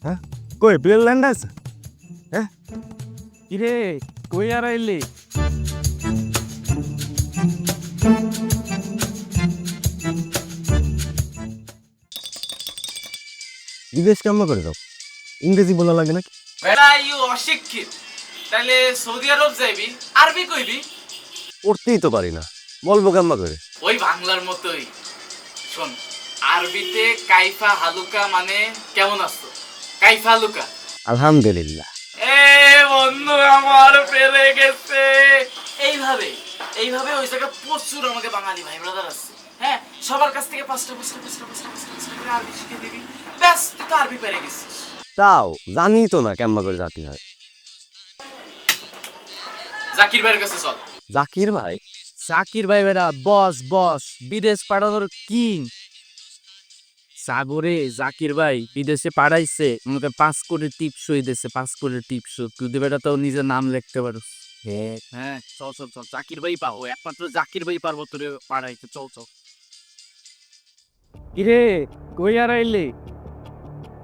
হ্যাঁ কই plane land আছে? হ্যাঁ কিরে কই আর আইলি? বিদেশ কেমন করে যাও? ইংরেজি বলা লাগে নাকি? বেটা ইউ অশিক্ষিত, তাহলে সৌদি আরব যাইবি আরবি কইবি? পড়তেই তো পারি না, বলবো কেমন করে? ওই বাংলার মতোই। শোন, আরবিতে কাইফা হালুকা মানে কেমন আছো, কাইফা হালুকা। আলহামদুলিল্লাহ। এ বন্ধু আমার পেরে গেছে। এইভাবে এইভাবে ওই জায়গায় প্রচুর আমাকে বাঙালি ভাই ব্রাদার আছে। হ্যাঁ, সবার কাছ থেকে পাঁচটা করে আরবি শিখে দিবি, ব্যাস তুই তো আরবি পেরে গেছিস। তাও জানি তো না কেমন করে জাতি হয়। জাকির ভাইয়ের কাছে চল। জাকির ভাই? জাকির ভাই বেটা বস বস, বিদেশ পাঠানোর কিং। সাগরে জাকির ভাই বিদেশে পাঠাইছে, আমাকে 5 কোটি টিপস দিয়েছে, 5 কোটি টিপস। তুই বেটা তো নিজের নাম লিখতে পারোস। হ্যাঁ চল চল চল, জাকির ভাই পাবো, একমাত্র জাকির ভাই পারবো তোরে পাঠাইতে। চল চল। কিরে কই আর আইলি?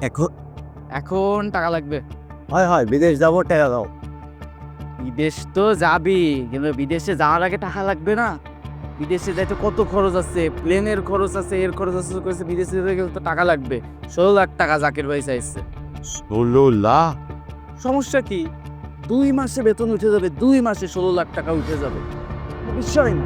এখন এখন টাকা লাগবে। হয় হয় বিদেশ যাবো, টাকা দাও। বিদেশ তো যাবি, কিন্তু বিদেশে যাওয়ার আগে টাকা লাগবে না? বিদেশে যাইতে কত খরচ আছে, প্লেনের খরচ আছে, এর খরচ আছে, কইছে বিদেশে যেতে গেলে তো টাকা লাগবে। 16 লাখ টাকা জাকির ভাই চাইছে। 16 লাখ? সমস্যা কি? 2 মাসে বেতন উঠে যাবে, 2 মাসে 16 লাখ টাকা উঠে যাবে, বিষয় না।